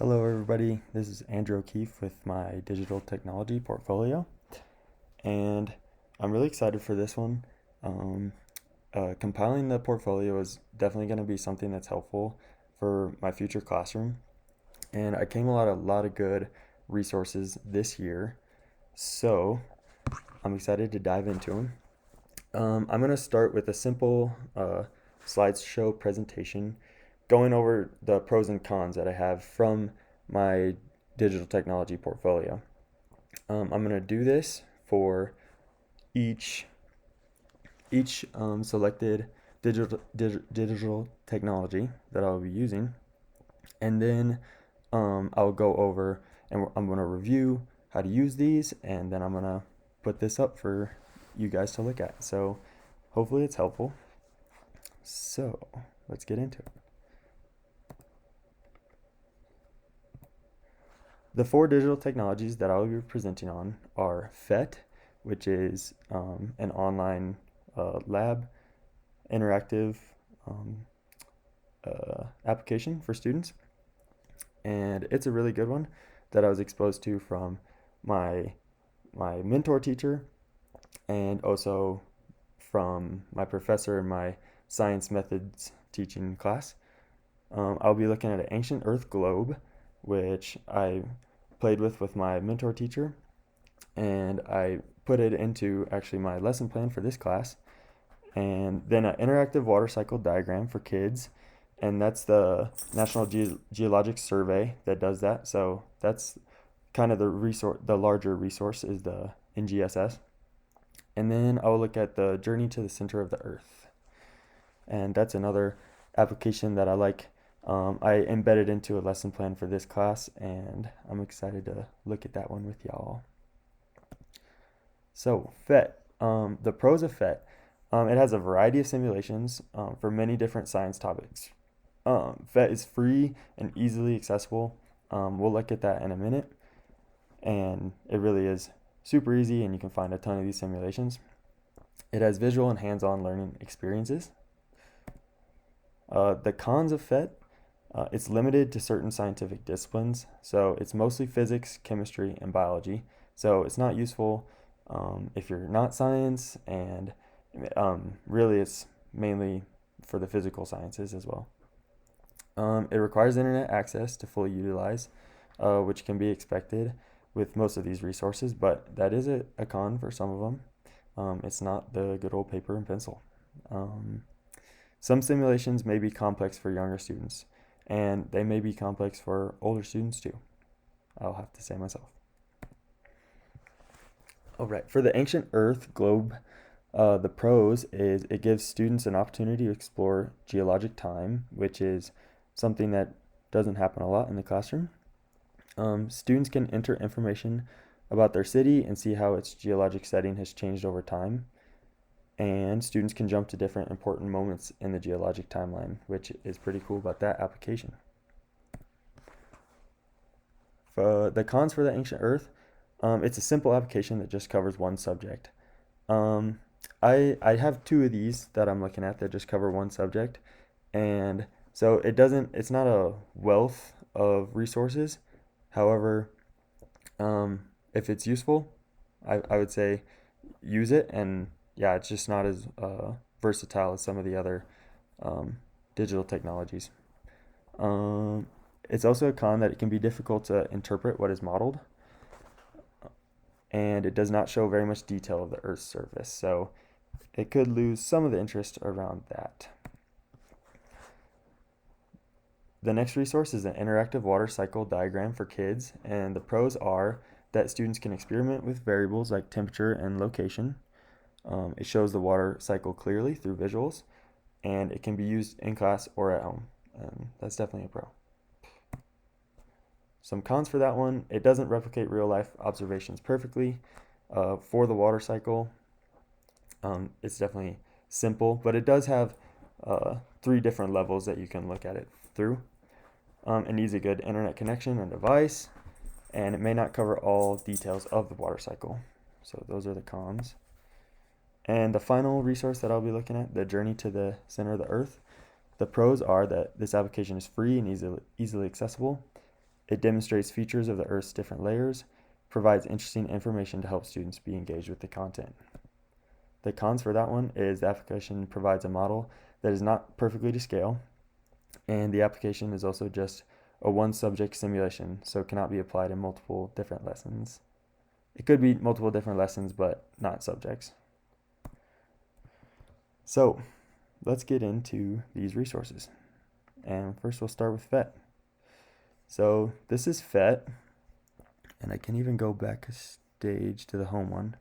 Hello, everybody. This is Andrew O'Keefe with my digital technology portfolio, and I'm really excited for this one. Um, Compiling the portfolio is definitely going to be something that's helpful for my future classroom, and I came a lot of good resources this year, so I'm excited to dive into them. I'm going to start with a simple slideshow presentation going over the pros and cons that I have from my digital technology portfolio. I'm going to do this for each selected digital technology that I'll be using, and then I'll go over and I'm going to review how to use these, and then I'm going to put this up for you guys to look at. So hopefully it's helpful. So let's get into it. The four digital technologies that I'll be presenting on are PhET, which is an online lab interactive um, application for students, and it's a really good one that I was exposed to from my mentor teacher, and also from my professor in my science methods teaching class. I'll be looking at an ancient Earth globe, which I played with my mentor teacher, and I put it into actually my lesson plan for this class. And then an interactive water cycle diagram for kids, and that's the National Geologic Survey that does that. So that's kind of the resource, the larger resource is the NGSS. And then I will look at the Journey to the Center of the Earth, and that's another application that I like. I embedded into a lesson plan for this class, and I'm excited to look at that one with y'all. So, PhET, the pros of PhET, it has a variety of simulations for many different science topics. PhET is free and easily accessible. We'll look at that in a minute, and it really is super easy, and you can find a ton of these simulations. It has visual and hands-on learning experiences. The cons of PhET, it's limited to certain scientific disciplines, so it's mostly physics, chemistry, and biology. So it's not useful if you're not science, and really it's mainly for the physical sciences as well. It requires internet access to fully utilize, which can be expected with most of these resources, but that is a con for some of them. It's not the good old paper and pencil. Some simulations may be complex for younger students, and they may be complex for older students too. I'll have to say myself. All right, for the ancient Earth globe, the pros is it gives students an opportunity to explore geologic time, which is something that doesn't happen a lot in the classroom. Students can enter information about their city and see how its geologic setting has changed over time. And students can jump to different important moments in the geologic timeline, which is pretty cool about that application. For the cons for the ancient Earth, it's a simple application that just covers one subject. Um, I have two of these that I'm looking at that just cover one subject, and so it's not a wealth of resources. However, if it's useful, I would say use it, and yeah, it's just not as versatile as some of the other um, digital technologies. Um, it's also a con that it can be difficult to interpret what is modeled, and it does not show very much detail of the Earth's surface, so it could lose some of the interest around that. The next resource is an interactive water cycle diagram for kids, and the pros are that students can experiment with variables like temperature and location. It shows the water cycle clearly through visuals, and it can be used in class or at home, and that's definitely a pro. Some cons for that one, it doesn't replicate real life observations perfectly. For the water cycle, it's definitely simple, but it does have three different levels that you can look at it through. It needs a good internet connection and device, and it may not cover all details of the water cycle. So those are the cons. And the final resource that I'll be looking at, the Journey to the Center of the Earth. The pros are that this application is free and easily accessible. It demonstrates features of the Earth's different layers, provides interesting information to help students be engaged with the content. The cons for that one is the application provides a model that is not perfectly to scale, and the application is also just a one subject simulation, so it cannot be applied in multiple different lessons. It could be multiple different lessons, but not subjects. So let's get into these resources. And first we'll start with PhET. So this is PhET, and I can even go back a stage to the home one.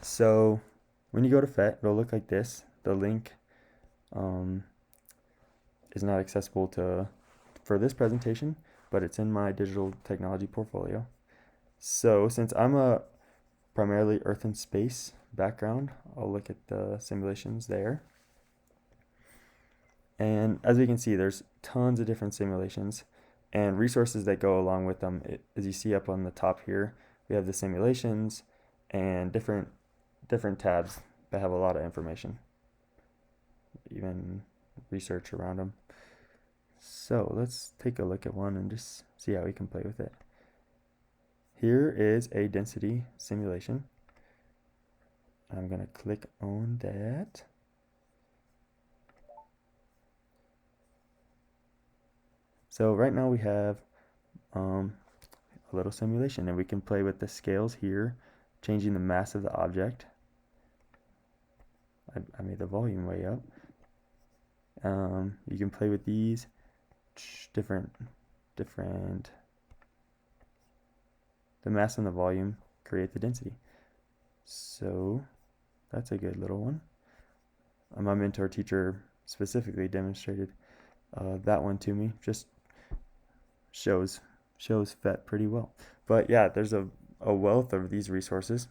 So when you go to PhET, it'll look like this. The link is not accessible for this presentation, but it's in my digital technology portfolio. So since I'm a primarily Earth and space background, I'll look at the simulations there. And as we can see, there's tons of different simulations and resources that go along with them. As you see up on the top here, we have the simulations and different tabs that have a lot of information, even research around them. So let's take a look at one and just see how we can play with it. Here is a density simulation. I'm going to click on that. So right now we have a little simulation, and we can play with the scales here, changing the mass of the object. I made the volume way up. You can play with these different the mass and the volume create the density. So that's a good little one. My mentor teacher specifically demonstrated that one to me. Just shows PhET pretty well. But yeah, there's a wealth of these resources.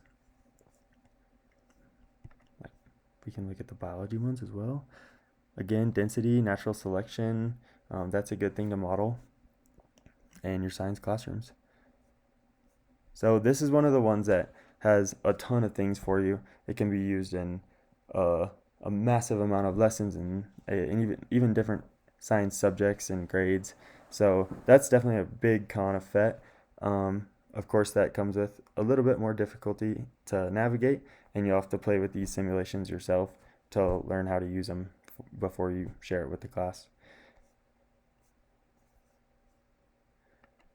We can look at the biology ones as well. Again, density, natural selection, that's a good thing to model in your science classrooms. So this is one of the ones that has a ton of things for you. It can be used in a massive amount of lessons and even different science subjects and grades. So that's definitely a big con of PhET. Of course, that comes with a little bit more difficulty to navigate, and you'll have to play with these simulations yourself to learn how to use them before you share it with the class.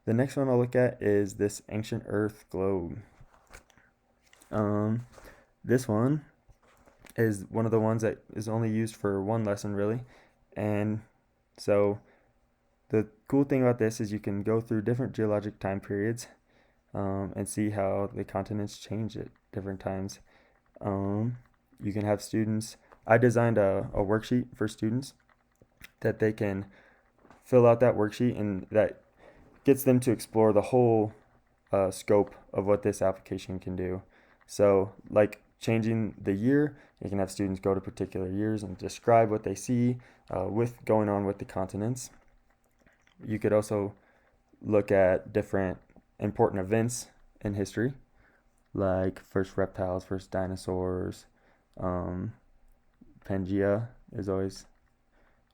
The next one I'll look at is this ancient Earth globe. This one is one of the ones that is only used for one lesson really, and so the cool thing about this is you can go through different geologic time periods and see how the continents change at different times. You can have students. I designed a worksheet for students that they can fill out that worksheet, and that gets them to explore the whole scope of what this application can do. So like changing the year, you can have students go to particular years and describe what they see with going on with the continents. You could also look at different important events in history, like first reptiles, first dinosaurs. Pangea is always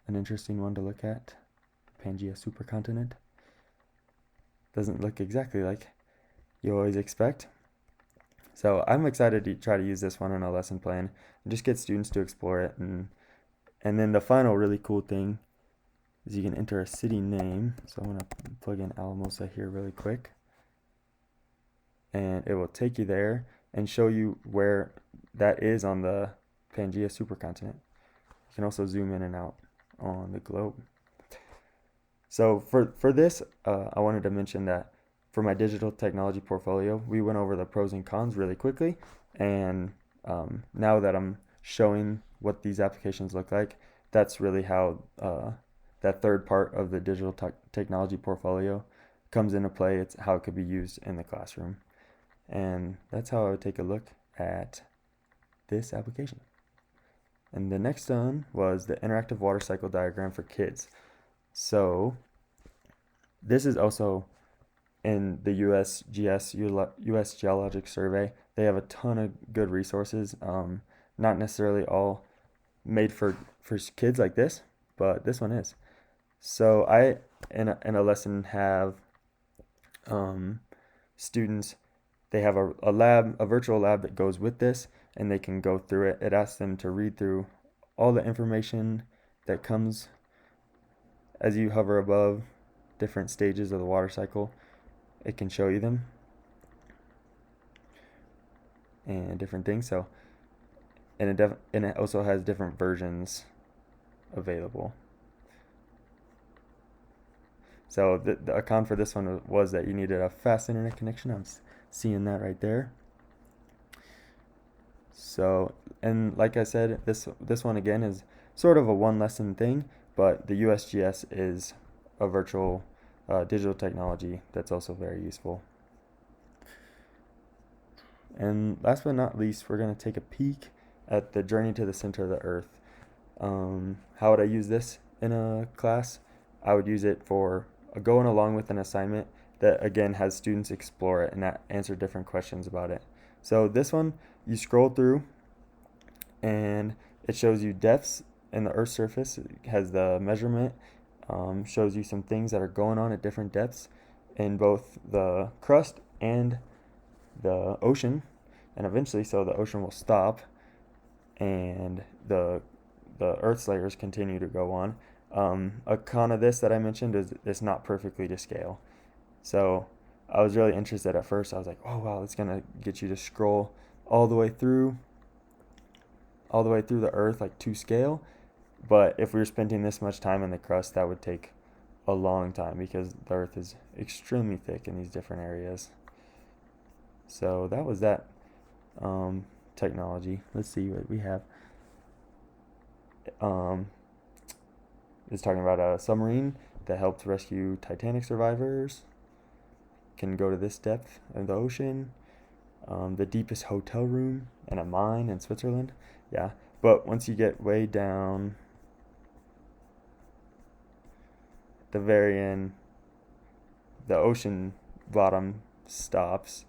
an interesting one to look at. Pangea supercontinent. Doesn't look exactly like you always expect. So I'm excited to try to use this one in a lesson plan and just get students to explore it. And then the final really cool thing is you can enter a city name. So I'm going to plug in Alamosa here really quick. And it will take you there and show you where that is on the Pangea supercontinent. You can also zoom in and out on the globe. So for this, I wanted to mention that for my digital technology portfolio, we went over the pros and cons really quickly. And now that I'm showing what these applications look like, that's really how that third part of the digital technology portfolio comes into play. It's how it could be used in the classroom. And that's how I would take a look at this application. And the next one was the interactive water cycle diagram for kids. So this is also in the USGS, US Geologic Survey. They have a ton of good resources, not necessarily all made for kids like this, but this one is. So in a lesson have um, students, they have a lab, a virtual lab that goes with this, and they can go through it. It asks them to read through all the information that comes as you hover above different stages of the water cycle. It can show you them and different things. So, and it also has different versions available. So the con for this one was that you needed a fast internet connection. I'm seeing that right there. So, and like I said, this one again is sort of a one lesson thing, but the USGS is a virtual digital technology that's also very useful. And last but not least, we're going to take a peek at the journey to the center of the Earth. How would I use this in a class? I would use it for going along with an assignment that again has students explore it and answer different questions about it. So this one, you scroll through and it shows you depths in the Earth's surface. It has the measurement, shows you some things that are going on at different depths in both the crust and the ocean. And eventually, so the ocean will stop and the Earth's layers continue to go on. A con of this that I mentioned is it's not perfectly to scale. So I was really interested at first. I was like, oh wow, it's gonna get you to scroll all the way through the Earth like to scale. But if we were spending this much time in the crust, that would take a long time because the Earth is extremely thick in these different areas. So that was that technology. Let's see what we have. It's talking about a submarine that helped rescue Titanic survivors. Can go to this depth of the ocean. The deepest hotel room in a mine in Switzerland. Yeah, but once you get way down, the very end, the ocean bottom stops,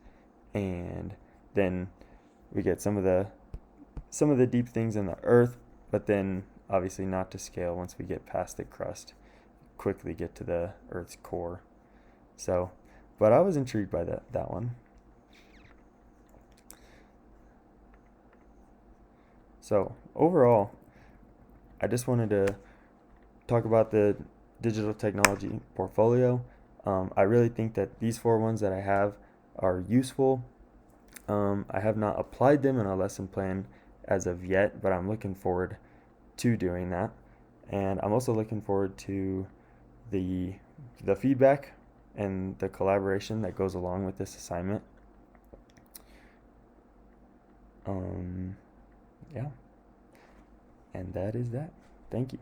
and then we get some of the deep things in the Earth, but then obviously not to scale. Once we get past the crust, quickly get to the Earth's core. So, but I was intrigued by that one. So overall, I just wanted to talk about the digital technology portfolio. I really think that these 4 ones that I have are useful. I have not applied them in a lesson plan as of yet, but I'm looking forward to doing that. And I'm also looking forward to the feedback and the collaboration that goes along with this assignment. Yeah. And that is that. Thank you.